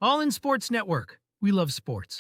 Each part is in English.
All in Sports Network. We love sports.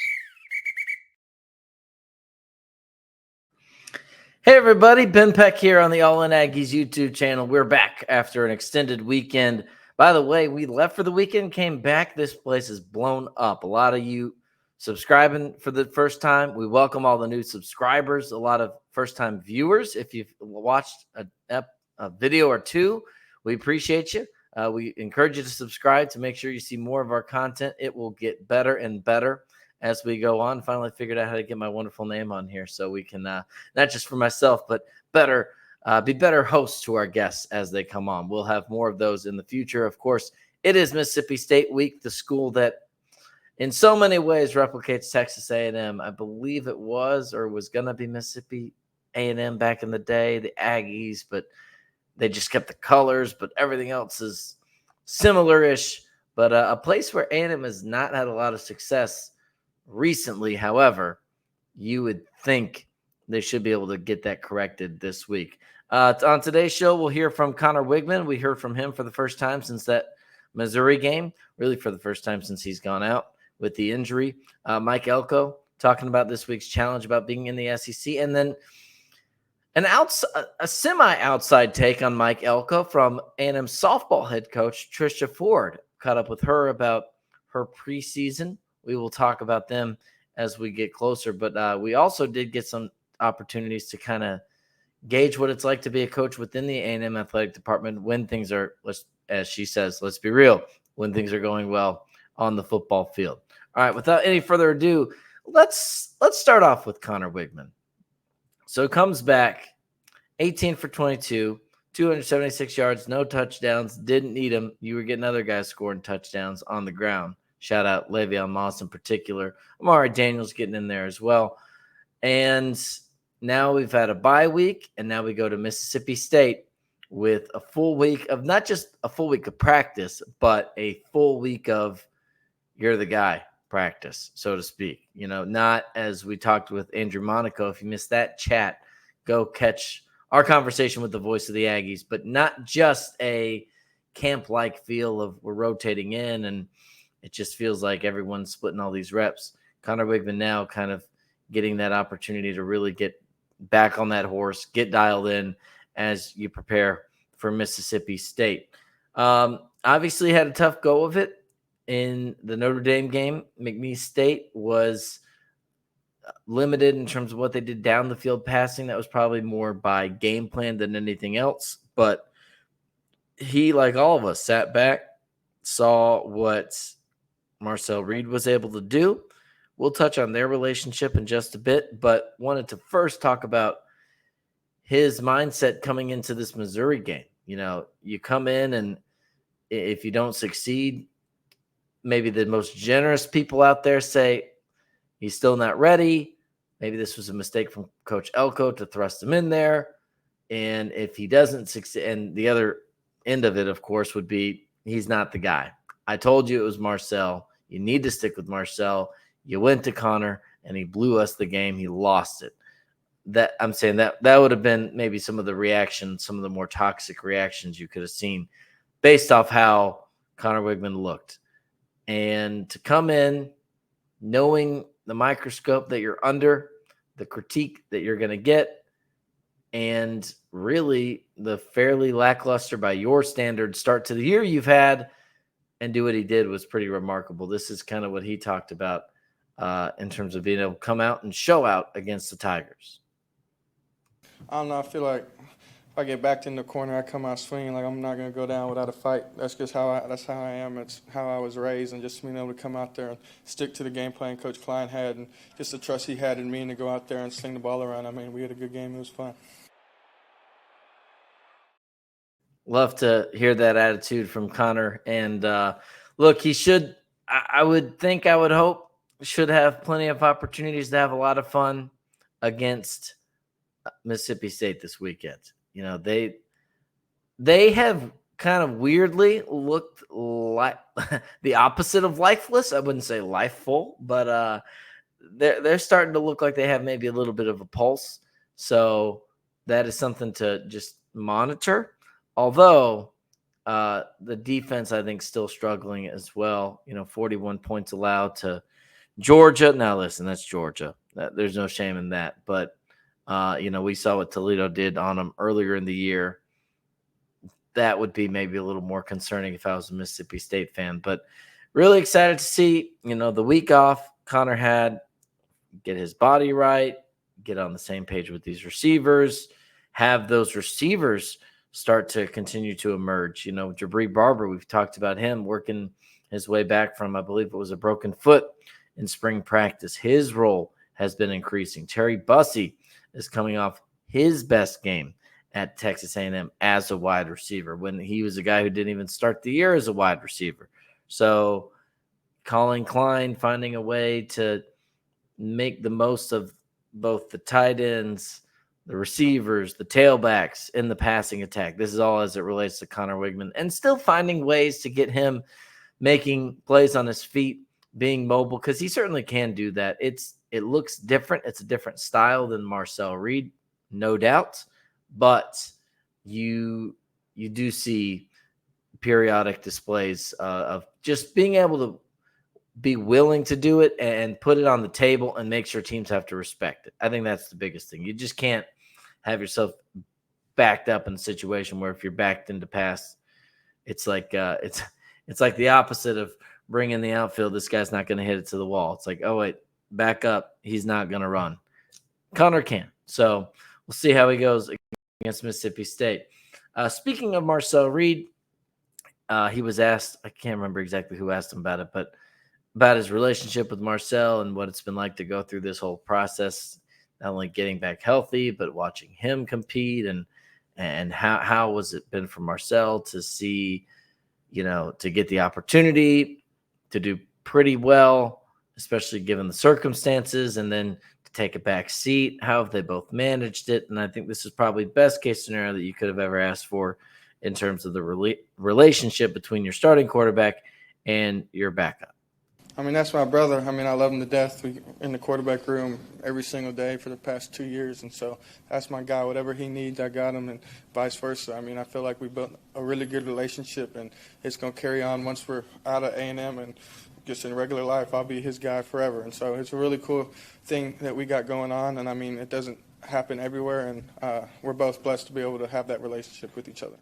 Hey everybody, Ben Peck here on the All In Aggies YouTube channel. We're back after an extended weekend. By the way, we left for the weekend, came back. This place is blown up. A lot of you subscribing for the first time. We welcome all the new subscribers, a lot of first-time viewers. If you've watched a video or two, we appreciate you. We encourage you to subscribe to make sure you see more of our content. It will get better and better as we go on. Finally figured out how to get my wonderful name on here so we can not just for myself, but be better hosts to our guests as they come on. We'll have more of those in the future. Of course, it is Mississippi State Week, the school that in so many ways replicates Texas A&M. I believe it was going to be Mississippi A&M back in the day, the Aggies, but they just kept the colors, but everything else is similar-ish. But a place where A&M has not had a lot of success recently, however, you would think they should be able to get that corrected this week. On today's show, we'll hear from Conner Weigman. We heard from him for the first time since that Missouri game, really for the first time since he's gone out with the injury. Mike Elko talking about this week's challenge about being in the SEC, and then a semi-outside take on Mike Elko from A&M softball head coach Trisha Ford. Caught up with her about her preseason. We will talk about them as we get closer, but we also did get some opportunities to kind of gauge what it's like to be a coach within the A&M athletic department when things are, as she says, let's be real, when things are going well on the football field. All right, without any further ado, let's start off with Conner Weigman. So it comes back 18 for 22, 276 yards, no touchdowns, didn't need them. You were getting other guys scoring touchdowns on the ground. Shout out Le'Veon Moss in particular. Amari Daniels getting in there as well. And now we've had a bye week, and now we go to Mississippi State with a full week of not just a full week of practice, but a full week of you're the guy practice, so to speak. You know, not as we talked with Andrew Monaco. If you missed that chat, go catch our conversation with the voice of the Aggies, but not just a camp-like feel of we're rotating in and it just feels like everyone's splitting all these reps. Conner Weigman now kind of getting that opportunity to really get back on that horse, get dialed in as you prepare for Mississippi State. Obviously had a tough go of it in the Notre Dame game. McNeese State was limited in terms of what they did down the field passing. That was probably more by game plan than anything else. But he, like all of us, sat back, saw what Marcel Reed was able to do. We'll touch on their relationship in just a bit, but wanted to first talk about his mindset coming into this Missouri game. You know, you come in and if you don't succeed, maybe the most generous people out there say he's still not ready. Maybe this was a mistake from Coach Elko to thrust him in there. And if he doesn't succeed, and the other end of it, of course, would be he's not the guy. I told you it was Marcel. You need to stick with Marcel. You went to Conner, and he blew us the game. He lost it. That I'm saying that would have been maybe some of the reactions, some of the more toxic reactions you could have seen based off how Conner Weigman looked. And to come in knowing the microscope that you're under, the critique that you're going to get, and really the fairly lackluster by your standards start to the year you've had, and do what he did was pretty remarkable. This is kind of what he talked about in terms of being able to come out and show out against the Tigers. I don't know. I feel like if I get backed in the corner, I come out swinging. Like I'm not going to go down without a fight. That's just how I am. It's how I was raised, and just being able to come out there and stick to the game plan Coach Klein had, and just the trust he had in me to go out there and sling the ball around. I mean, we had a good game. It was fun. Love to hear that attitude from Conner. And look, he should, I would think, I would hope, should have plenty of opportunities to have a lot of fun against Mississippi State this weekend. You know, they have kind of weirdly looked like the opposite of lifeless. I wouldn't say lifeful, but they're starting to look like they have maybe a little bit of a pulse. So that is something to just monitor. Although The defense, I think, still struggling as well. 41 points allowed to Georgia. Now, listen, that's Georgia. There's no shame in that. But, we saw what Toledo did on them earlier in the year. That would be maybe a little more concerning if I was a Mississippi State fan. But really excited to see, the week off Conner had, get his body right, get on the same page with these receivers, have those receivers start to continue to emerge. Jabri Barber, we've talked about him working his way back from, I believe it was a broken foot in spring practice. His role has been increasing. Terry Bussey is coming off his best game at Texas A&M as a wide receiver when he was a guy who didn't even start the year as a wide receiver. So Colin Klein finding a way to make the most of both the tight ends, the receivers, the tailbacks in the passing attack. This is all as it relates to Conner Weigman, and still finding ways to get him making plays on his feet, being mobile, because he certainly can do that. It looks different. It's a different style than Marcel Reed, no doubt, but you do see periodic displays of just being able to be willing to do it and put it on the table and make sure teams have to respect it. I think that's the biggest thing. You just can't have yourself backed up in a situation where if you're backed into pass, it's like it's like the opposite of bringing the outfield. This guy's not going to hit it to the wall. It's like, oh wait, back up. He's not going to run. Conner can. So we'll see how he goes against Mississippi State. Speaking of Marcel Reed, he was asked, I can't remember exactly who asked him about it, but about his relationship with Marcel and what it's been like to go through this whole process, not only getting back healthy, but watching him compete and how was it been for Marcel to see, to get the opportunity to do pretty well, especially given the circumstances, and then to take a back seat. How have they both managed it? And I think this is probably the best case scenario that you could have ever asked for in terms of the relationship between your starting quarterback and your backup. I mean, that's my brother. I mean, I love him to death. We in the quarterback room every single day for the past 2 years, and so that's my guy. Whatever he needs, I got him, and vice versa. I mean, I feel like we built a really good relationship, and it's going to carry on once we're out of A&M and just in regular life. I'll be his guy forever, and so it's a really cool thing that we got going on, and I mean, it doesn't happen everywhere, and we're both blessed to be able to have that relationship with each other.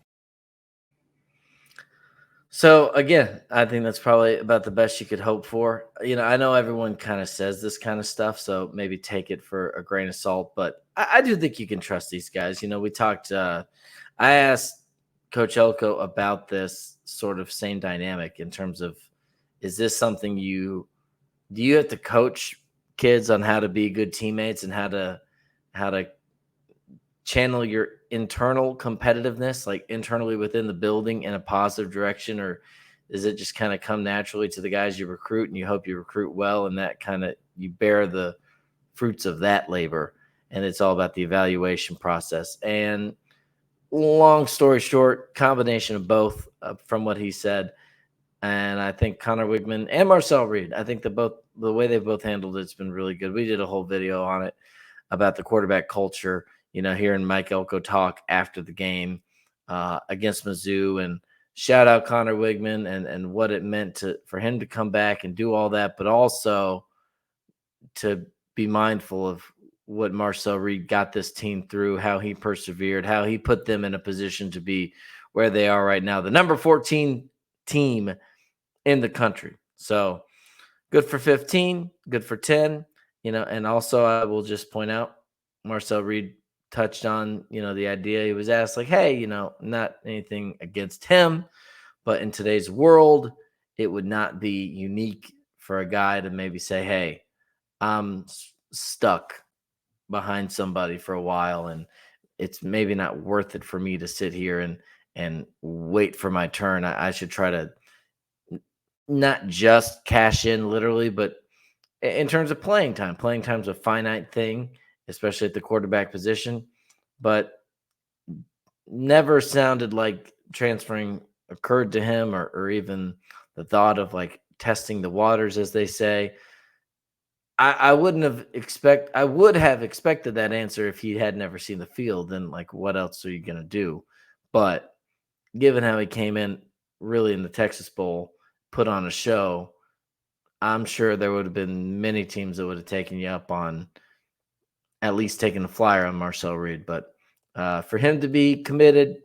So, again, I think that's probably about the best you could hope for. I know everyone kind of says this kind of stuff, so maybe take it for a grain of salt. But I do think you can trust these guys. We talked I asked Coach Elko about this sort of same dynamic in terms of, is this something do you have to coach kids on how to be good teammates and how to channel your internal competitiveness, like internally within the building in a positive direction, or does it just kind of come naturally to the guys you recruit and you hope you recruit well and that kind of you bear the fruits of that labor and it's all about the evaluation process? And long story short, combination of both from what he said. And I think Conner Weigman and Marcel Reed, I think the way they've both handled it's been really good. We did a whole video on it about the quarterback culture, hearing Mike Elko talk after the game against Mizzou, and shout out Conner Weigman and what it meant for him to come back and do all that, but also to be mindful of what Marcel Reed got this team through, how he persevered, how he put them in a position to be where they are right now, the number 14 team in the country. So good for 15, good for 10, and also I will just point out Marcel Reed touched on, the idea. He was asked like, hey, not anything against him, but in today's world, it would not be unique for a guy to maybe say, hey, I'm stuck behind somebody for a while and it's maybe not worth it for me to sit here and wait for my turn. I should try to not just cash in literally, but in terms of playing time's a finite thing, especially at the quarterback position, but never sounded like transferring occurred to him or even the thought of like testing the waters, as they say. I would have expected that answer if he had never seen the field. Then like, what else are you going to do? But given how he came in really in the Texas Bowl, put on a show, I'm sure there would have been many teams that would have taken you up on at least taking a flyer on Marcel Reed. But for him to be committed,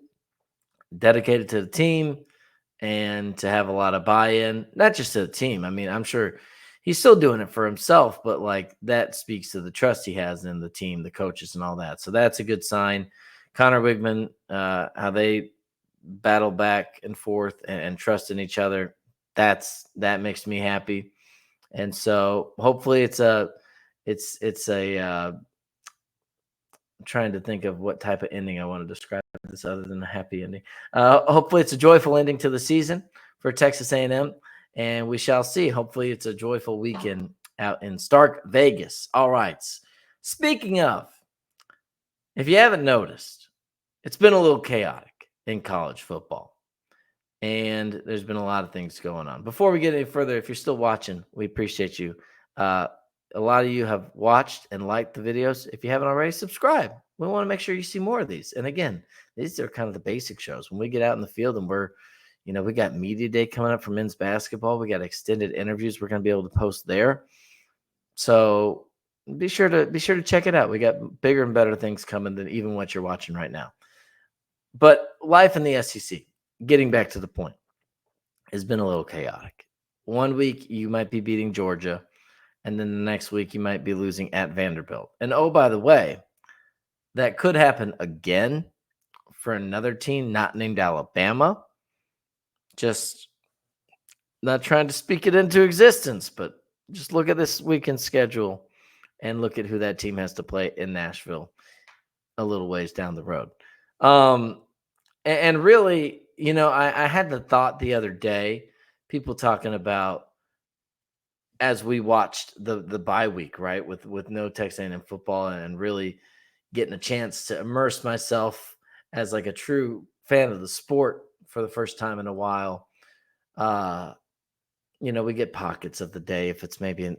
dedicated to the team, and to have a lot of buy-in, not just to the team. I mean, I'm sure he's still doing it for himself, but like that speaks to the trust he has in the team, the coaches, and all that. So that's a good sign. Conner Weigman, how they battle back and forth and trust in each other, that makes me happy. And so hopefully it's a I'm trying to think of what type of ending I want to describe this other than a happy ending. Hopefully it's a joyful ending to the season for Texas A&M, and we shall see. Hopefully it's a joyful weekend out in Stark Vegas. All right. Speaking of, if you haven't noticed, it's been a little chaotic in college football, and there's been a lot of things going on. Before we get any further, if you're still watching, we appreciate you. A lot of you have watched and liked the videos. If you haven't already, subscribe. We want to make sure you see more of these. And again, these are kind of the basic shows. When we get out in the field and we got media day coming up for men's basketball. We got extended interviews we're going to be able to post there. So be sure to check it out. We got bigger and better things coming than even what you're watching right now. But life in the SEC, getting back to the point, has been a little chaotic. One week you might be beating Georgia, and then the next week you might be losing at Vanderbilt. And oh, by the way, that could happen again for another team not named Alabama. Just not trying to speak it into existence, but just look at this weekend schedule and look at who that team has to play in Nashville a little ways down the road. And really, I had the thought the other day, people talking about, as we watched the bye week, right, with no Texas A&M football, and really getting a chance to immerse myself as like a true fan of the sport for the first time in a while. We get pockets of the day. If it's maybe an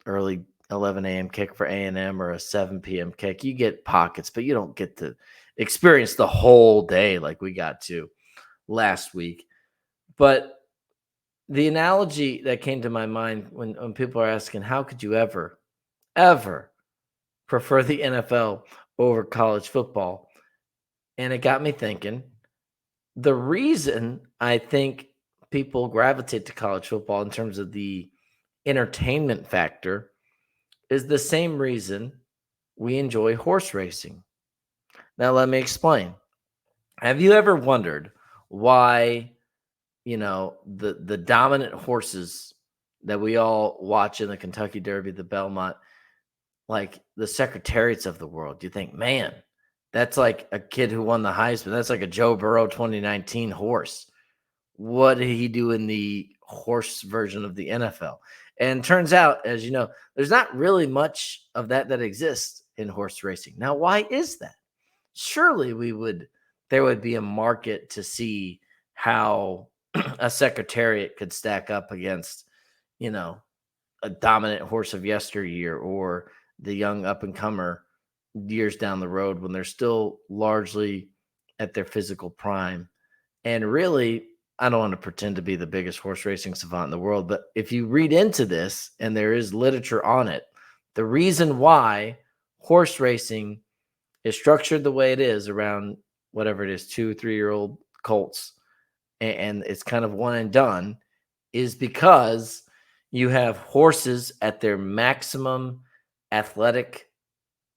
early 11 a.m. kick for A&M or a 7 p.m. kick, you get pockets, but you don't get to experience the whole day like we got to last week. But the analogy that came to my mind when people are asking, how could you ever prefer the NFL over college football? And it got me thinking, the reason I think people gravitate to college football in terms of the entertainment factor is the same reason we enjoy horse racing. Now, let me explain. Have you ever wondered why the dominant horses that we all watch in the Kentucky Derby, the Belmont, like the Secretariats of the world? You think, man, that's like a kid who won the Heisman. That's like a Joe Burrow 2019 horse. What did he do in the horse version of the NFL? And turns out, as you know, there's not really much of that exists in horse racing. Now, why is that? Surely there would be a market to see how a Secretariat could stack up against, a dominant horse of yesteryear, or the young up-and-comer years down the road when they're still largely at their physical prime. And really, I don't want to pretend to be the biggest horse racing savant in the world, but if you read into this, and there is literature on it, the reason why horse racing is structured the way it is around whatever it is, 2-3-year-old colts, and it's kind of one and done, is because you have horses at their maximum athletic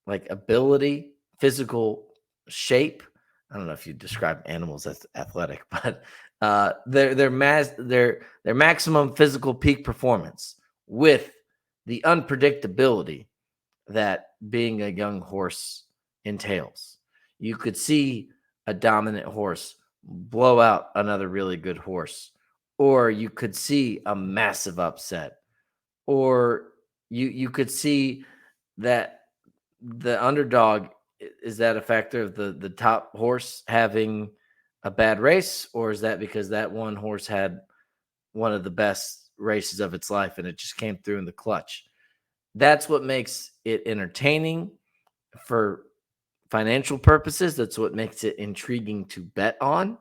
ability, physical shape. I don't know if you describe animals as athletic, but their maximum physical peak performance with the unpredictability that being a young horse entails. You could see a dominant horse blow out another really good horse, or you could see a massive upset, or you could see that the underdog, is that a factor of the top horse having a bad race, or is that because that one horse had one of the best races of its life and it just came through in the clutch? That's what makes it entertaining for financial purposes. That's what makes it intriguing to bet on.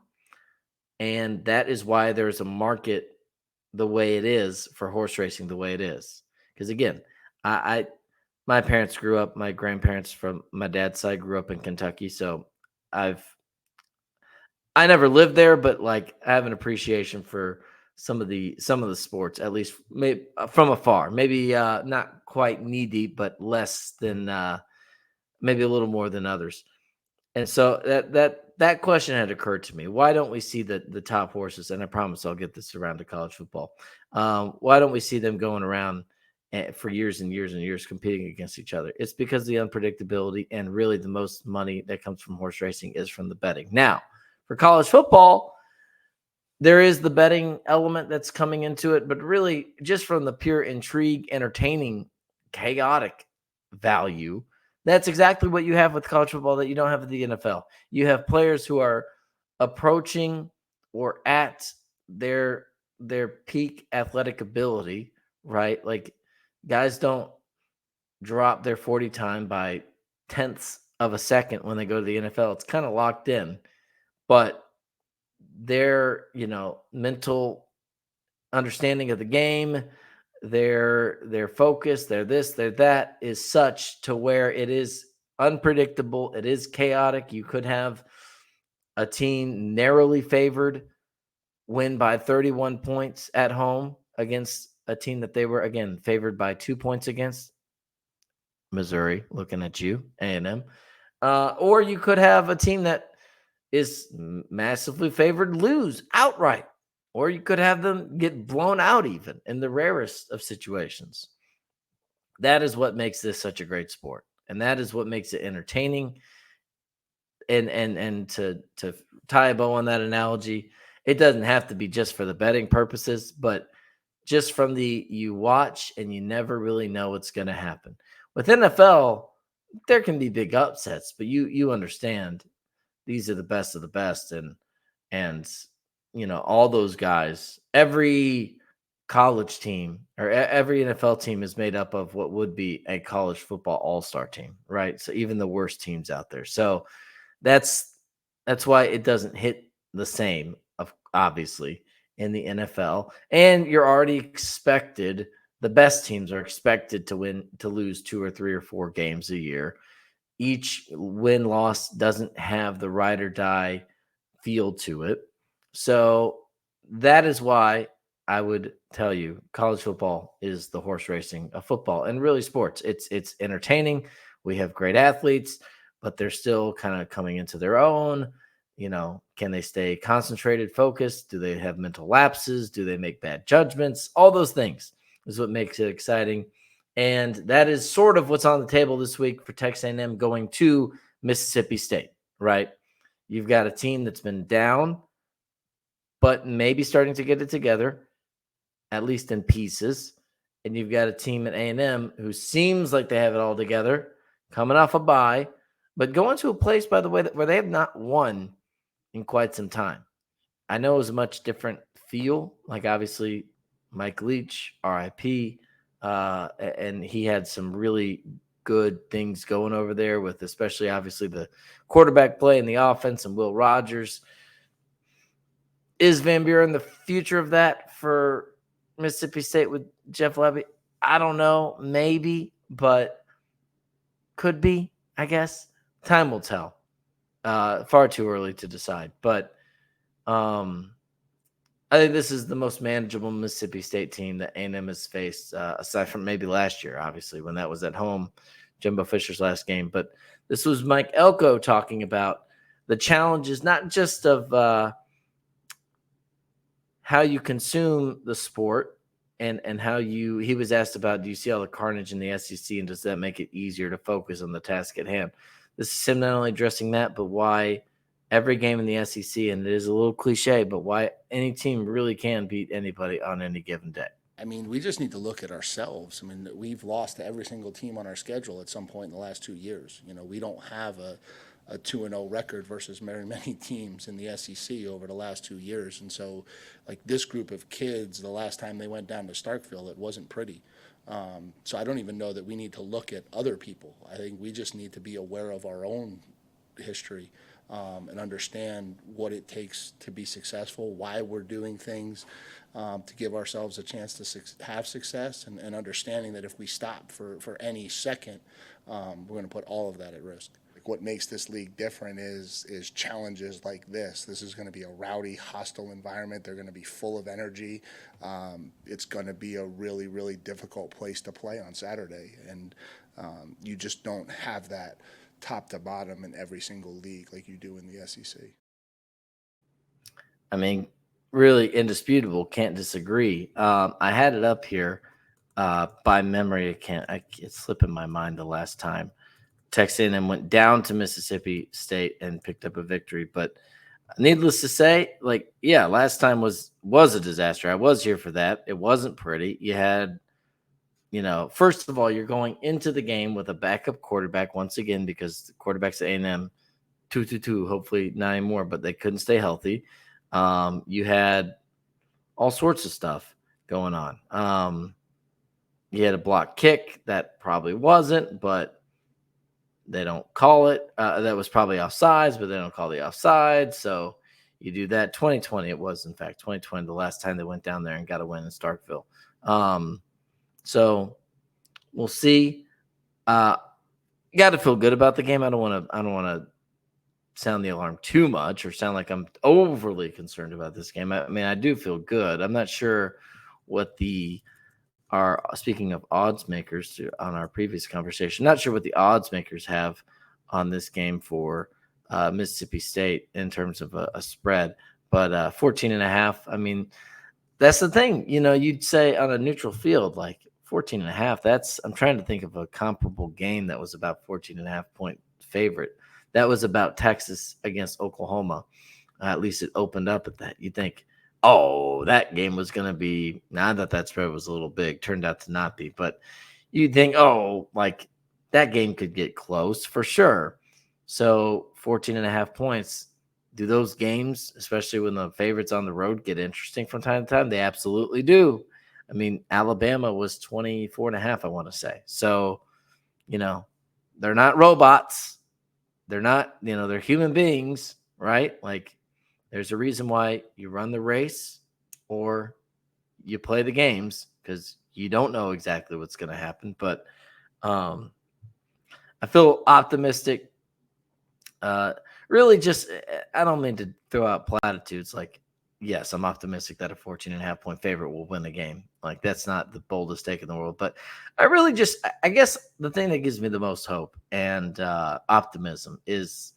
And that is why there's a market the way it is for horse racing the way it is. Because again, I my parents grew up, my grandparents from my dad's side grew up in Kentucky, so I've I never lived there, but like I have an appreciation for some of the sports, at least maybe from afar. Maybe not quite knee deep, but less than maybe a little more than others. And so that question had occurred to me. Why don't we see the top horses? And I promise I'll get this around to college football. Why don't we see them going around for years and years and years competing against each other? It's because the unpredictability and really the most money that comes from horse racing is from the betting. Now, for college football, there is the betting element that's coming into it, but really just from the pure intrigue, entertaining, chaotic value, that's exactly what you have with college football that you don't have with the NFL. You have players who are approaching or at their peak athletic ability, right? Like guys don't drop their 40 time by tenths of a second when they go to the NFL. It's kind of locked in, but their mental understanding of the game, their focus, their this, their that is such to where it is unpredictable, it is chaotic. You could have a team narrowly favored win by 31 points at home against a team that they were again favored by 2 points against. Missouri, looking at you, A&M. Or you could have a team that is massively favored lose outright, or you could have them get blown out even in the rarest of situations. That is what makes this such a great sport, and that is what makes it entertaining. And to tie a bow on that analogy, it doesn't have to be just for the betting purposes, but just from the you watch and you never really know what's going to happen. With NFL, there can be big upsets, but you understand these are the best of the best, and all those guys, every college team or every NFL team is made up of what would be a college football all-star team, right? So even the worst teams out there. So that's why it doesn't hit the same of obviously in the NFL, and you're already expected, the best teams are expected to lose 2 or 3 or 4 games a year. Each win loss doesn't have the ride or die feel to it. So that is why I would tell you college football is the horse racing of football and really sports. It's entertaining. We have great athletes, but they're still kind of coming into their own. Can they stay concentrated, focused? Do they have mental lapses? Do they make bad judgments? All those things is what makes it exciting. And that is sort of what's on the table this week for Texas A&M going to Mississippi State, right? You've got a team that's been down, but maybe starting to get it together, at least in pieces. And you've got a team at A&M who seems like they have it all together, coming off a bye, but going to a place, by the way, where they have not won in quite some time. I know it was a much different feel. Like obviously Mike Leach, RIP, and he had some really good things going over there with especially obviously the quarterback play and the offense and Will Rogers. Is Van Buren the future of that for Mississippi State with Jeff Lebby? I don't know, maybe, but could be, I guess. Time will tell. Far too early to decide, but I think this is the most manageable Mississippi State team that A&M has faced, aside from maybe last year, obviously, when that was at home, Jimbo Fisher's last game. But this was Mike Elko talking about the challenges, not just of how you consume the sport and how he was asked about, do you see all the carnage in the SEC and does that make it easier to focus on the task at hand? This is him not only addressing that, but why every game in the SEC, and it is a little cliche, but why any team really can beat anybody on any given day. I mean, we just need to look at ourselves. I mean, we've lost to every single team on our schedule at some point in the last 2 years. We don't have a 2-0 record versus very many teams in the SEC over the last 2 years. And so, like this group of kids, the last time they went down to Starkville, it wasn't pretty. So I don't even know that we need to look at other people. I think we just need to be aware of our own history. and understand what it takes to be successful, why we're doing things to give ourselves a chance to have success, and understanding that if we stop for any second, we're going to put all of that at risk. What makes this league different is challenges like this. This is going to be a rowdy, hostile environment. They're going to be full of energy. It's going to be a really, really difficult place to play on Saturday, and you just don't have that top to bottom in every single league like you do in the SEC. I mean, really indisputable. Can't disagree. I had it up here by memory. It's slipping my mind the last time Texas A&M went down to Mississippi State and picked up a victory. But needless to say, last time was a disaster. I was here for that. It wasn't pretty. You had, first of all, you're going into the game with a backup quarterback once again because the quarterbacks at A&M, 2-2-2, hopefully 9 more, but they couldn't stay healthy. You had all sorts of stuff going on. You had a block kick that probably wasn't, but they don't call it. That was probably offsides, but they don't call the offside. So you do that. 2020, it was, in fact, 2020, the last time they went down there and got a win in Starkville. So we'll see. You got to feel good about the game. I don't want to sound the alarm too much or sound like I'm overly concerned about this game. I mean, I do feel good. I'm not sure what speaking of odds makers on our previous conversation, not sure what the odds makers have on this game for Mississippi State in terms of a spread, but 14.5. I mean, that's the thing, you'd say on a neutral field, like 14.5, I'm trying to think of a comparable game that was about 14.5 point favorite. That was about Texas against Oklahoma. At least it opened up at that. You think, oh, that game was going to be, now that spread was a little big, turned out to not be, but you'd think, that game could get close for sure. So 14.5 points. Do those games, especially when the favorites on the road, get interesting from time to time? They absolutely do. I mean, Alabama was 24.5, I want to say. So, they're not robots. They're not, they're human beings, right? There's a reason why you run the race or you play the games because you don't know exactly what's going to happen. But I feel optimistic. Really just, I don't mean to throw out platitudes. Yes, I'm optimistic that a 14.5 point favorite will win the game. That's not the boldest take in the world. But I really I guess the thing that gives me the most hope and optimism is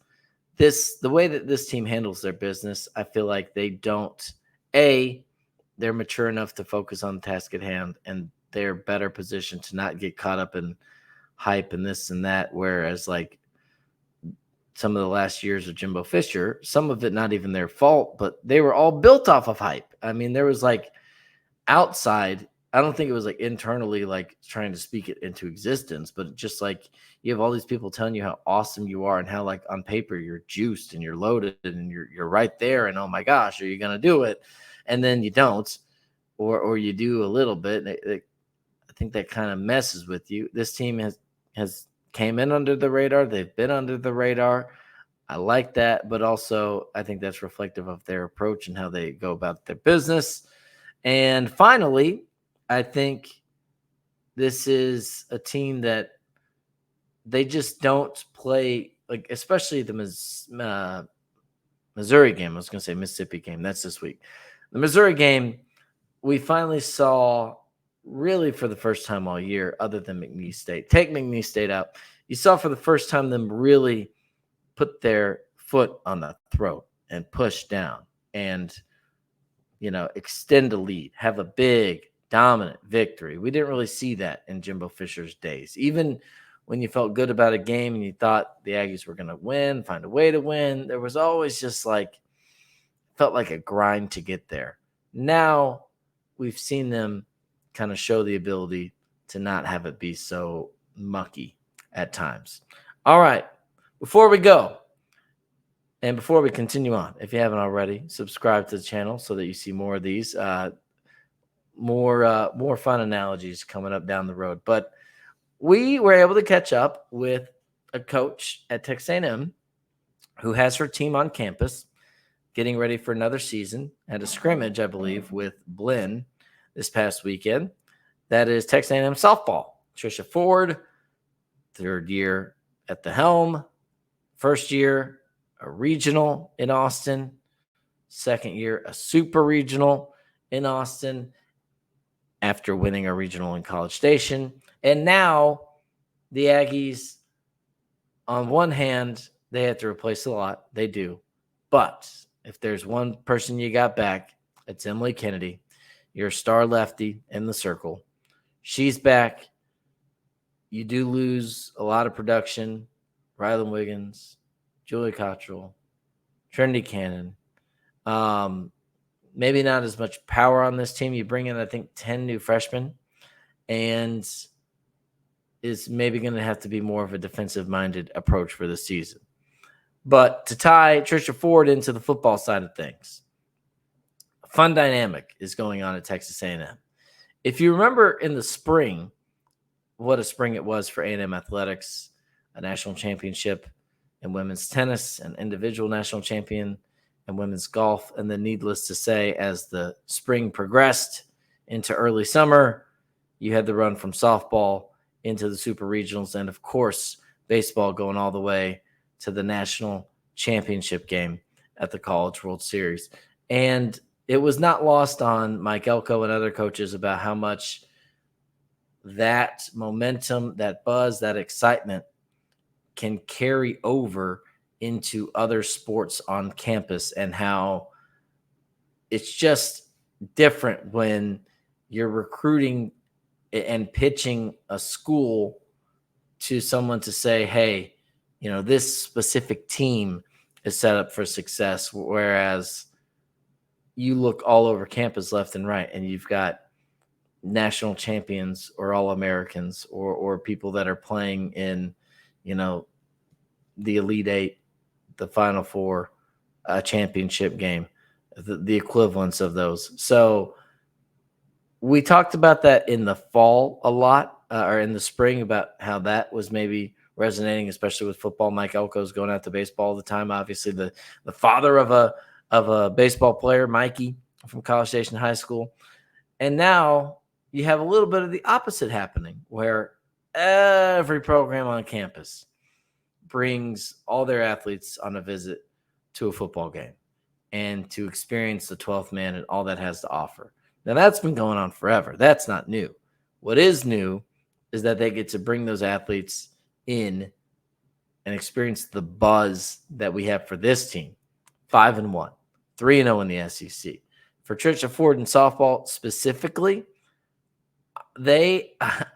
the way that this team handles their business. I feel like they don't, they're mature enough to focus on the task at hand, and they're better positioned to not get caught up in hype and this and that. Whereas some of the last years of Jimbo Fisher, some of it not even their fault, but they were all built off of hype. I mean, there was outside, I don't think it was internally trying to speak it into existence, but just you have all these people telling you how awesome you are and how on paper you're juiced and you're loaded and you're right there and oh my gosh, are you going to do it? And then you don't, or you do a little bit. I think that kind of messes with you. This team has came in under the radar. They've been under the radar. I like that, but also I think that's reflective of their approach and how they go about their business. And finally, I think this is a team that they just don't play, especially the Missouri game. I was going to say Mississippi game. That's this week. The Missouri game, we finally saw really for the first time all year, other than McNeese State. Take McNeese State out. You saw for the first time them really put their foot on the throat and push down and, extend a lead, have a big, dominant victory. We didn't really see that in Jimbo Fisher's days. Even when you felt good about a game and you thought the Aggies were going to win, find a way to win, there was always just felt like a grind to get there. Now we've seen them kind of show the ability to not have it be so mucky at times. All right. Before we go, and before we continue on, if you haven't already, subscribe to the channel so that you see more of these, more fun analogies coming up down the road. But we were able to catch up with a coach at Texas A&M who has her team on campus getting ready for another season, had a scrimmage, I believe, with Blinn this past weekend. That is Texas A&M softball. Trisha Ford, third year at the helm, first year a regional in Austin, second year a super regional in Austin after winning a regional in College Station. And now the Aggies, on one hand, they have to replace a lot. They do. But if there's one person you got back, it's Emily Kennedy, your star lefty in the circle. She's back. You do lose a lot of production. Rylan Wiggins, Julie Cottrell, Trinity Cannon. Maybe not as much power on this team. You bring in, I think, 10 new freshmen, and is maybe going to have to be more of a defensive-minded approach for the season. But to tie Trisha Ford into the football side of things, a fun dynamic is going on at Texas A&M. If you remember in the spring, what a spring it was for A&M athletics, a national championship in women's tennis, an individual national champion in women's golf, and then needless to say, as the spring progressed into early summer, you had the run from softball into the super regionals, and of course, baseball going all the way to the national championship game at the College World Series. And it was not lost on Mike Elko and other coaches about how much that momentum, that buzz, that excitement can carry over into other sports on campus, and how it's just different when you're recruiting and pitching a school to someone to say, hey, this specific team is set up for success, whereas you look all over campus left and right, and you've got national champions or All-Americans or people that are playing in, the Elite Eight, the Final Four, a championship game, the equivalents of those. So we talked about that in the fall a lot, or in the spring, about how that was maybe resonating, especially with football. Mike Elko's going out to baseball all the time. Obviously, the father of a baseball player, Mikey from College Station High School. And now you have a little bit of the opposite happening, where every program on campus brings all their athletes on a visit to a football game and to experience the 12th man and all that has to offer. Now, that's been going on forever. That's not new. What is new is that they get to bring those athletes in and experience the buzz that we have for this team. 5-1, 3-0 in the SEC. For Trisha Ford and softball specifically,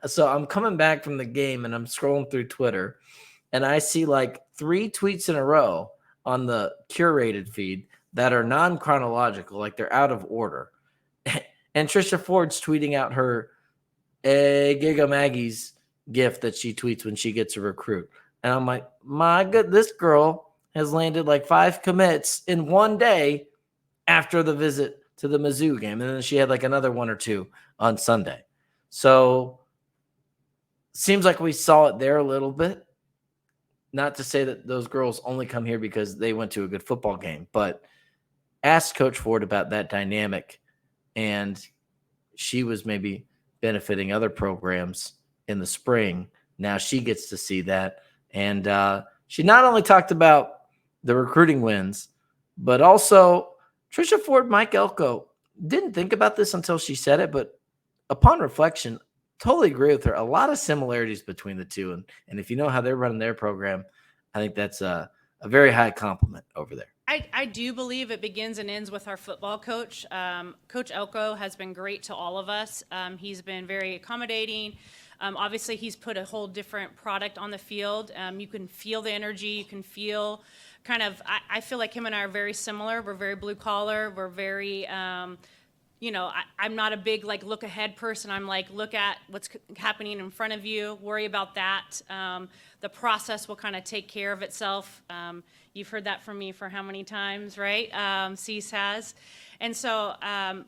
so I'm coming back from the game and I'm scrolling through Twitter, and I see like 3 tweets in a row on the curated feed that are non-chronological, like they're out of order. And Trisha Ford's tweeting out her Gig 'em Aggies gift that she tweets when she gets a recruit. And I'm like, my God, this girl has landed like 5 commits in one day after the visit to the Mizzou game. And then she had like another 1 or 2 on Sunday. So seems like we saw it there a little bit. Not to say that those girls only come here because they went to a good football game, but ask Coach Ford about that dynamic, and she was maybe benefiting other programs in the spring. Now she gets to see that. And she not only talked about the recruiting wins, but also Trisha Ford, Mike Elko didn't think about this until she said it, but upon reflection, totally agree with her. A lot of similarities between the two. And if you know how they're running their program, I think that's a very high compliment over there. I do believe it begins and ends with our football coach. Coach Elko has been great to all of us. He's been very accommodating. Obviously, he's put a whole different product on the field. You can feel the energy. You can feel I feel like him and I are very similar. We're very blue collar. We're very, I'm not a big look ahead person. I'm like, look at what's happening in front of you, worry about that. The process will kind of take care of itself. You've heard that from me for how many times, right? Cease has. And so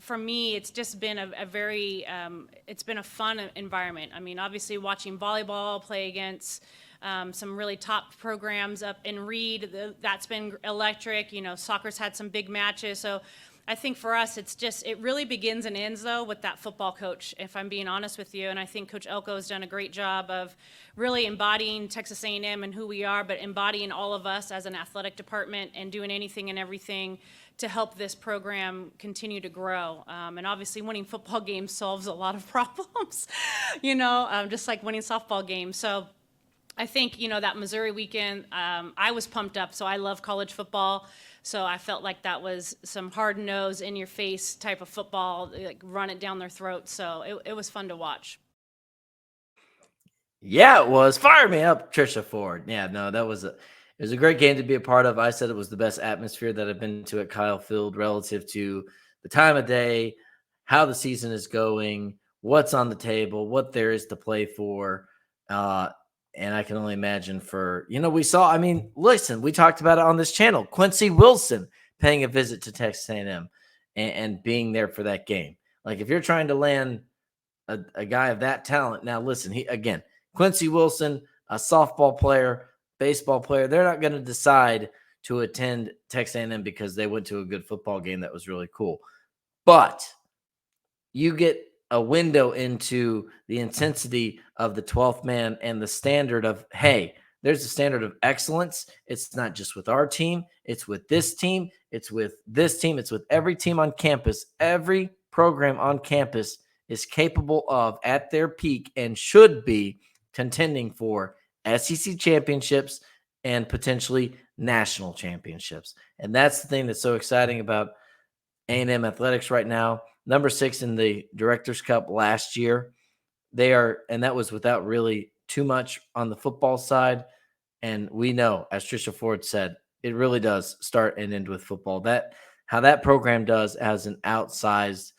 for me, it's just been it's been a fun environment. I mean, obviously watching volleyball play against some really top programs up in Reed. That's been electric. Soccer's had some big matches. So I think for us, it really begins and ends, though, with that football coach, if I'm being honest with you. And I think Coach Elko has done a great job of really embodying Texas A&M and who we are, but embodying all of us as an athletic department and doing anything and everything to help this program continue to grow. And obviously winning football games solves a lot of problems, just like winning softball games. So I think, that Missouri weekend, I was pumped up. So I love college football. So I felt like that was some hard-nosed, in-your-face type of football, like run it down their throats. So it was fun to watch. Yeah, it was. Fire me up, Trisha Ford. Yeah, no, it was a great game to be a part of. I said it was the best atmosphere that I've been to at Kyle Field relative to the time of day, how the season is going, what's on the table, what there is to play for. And I can only imagine listen, we talked about it on this channel. Quincy Wilson paying a visit to Texas A&M and being there for that game. Like, if you're trying to land a guy of that talent, now listen, Quincy Wilson, a softball player, baseball player, they're not going to decide to attend Texas A&M because they went to a good football game that was really cool. But you get a window into the intensity of the 12th man and the standard of, hey, there's a standard of excellence. It's not just with our team. It's with this team. It's with this team. It's with every team on campus. Every program on campus is capable of, at their peak, and should be contending for SEC championships and potentially national championships. And that's the thing that's so exciting about A&M athletics right now. Number 6 in the Directors Cup last year. And that was without really too much on the football side. And we know, as Trisha Ford said, it really does start and end with football. How that program does as an outsized,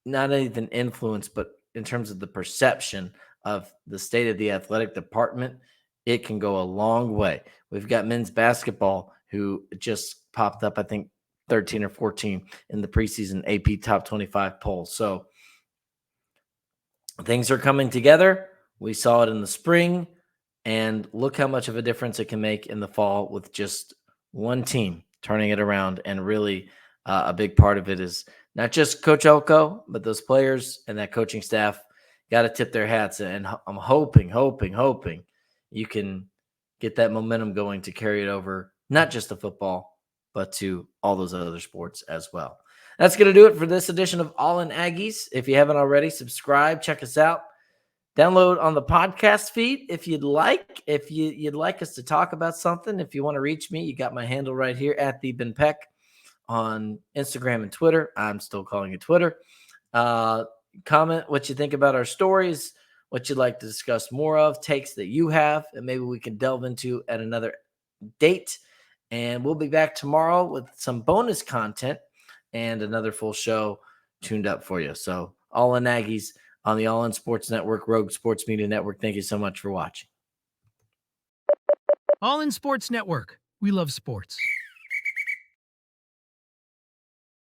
not even influence, but in terms of the perception of the state of the athletic department, it can go a long way. We've got men's basketball who just popped up, I think, 13 or 14 in the preseason AP top 25 poll. So things are coming together. We saw it in the spring, and look how much of a difference it can make in the fall with just one team turning it around. And really a big part of it is not just Coach Elko, but those players and that coaching staff got to tip their hats. And I'm hoping you can get that momentum going to carry it over, not just to football, but to all those other sports as well. That's going to do it for this edition of All in Aggies. If you haven't already, subscribe, check us out. Download on the podcast feed if you'd like. If you'd like us to talk about something, if you want to reach me, you got my handle right here at the Ben Peck on Instagram and Twitter. I'm still calling it Twitter. Comment what you think about our stories, what you'd like to discuss more of, takes that you have, and maybe we can delve into at another date. And we'll be back tomorrow with some bonus content and another full show tuned up for you. So All in Aggies on the All in Sports Network, Rogue Sports Media Network. Thank you so much for watching. All in Sports Network. We love sports.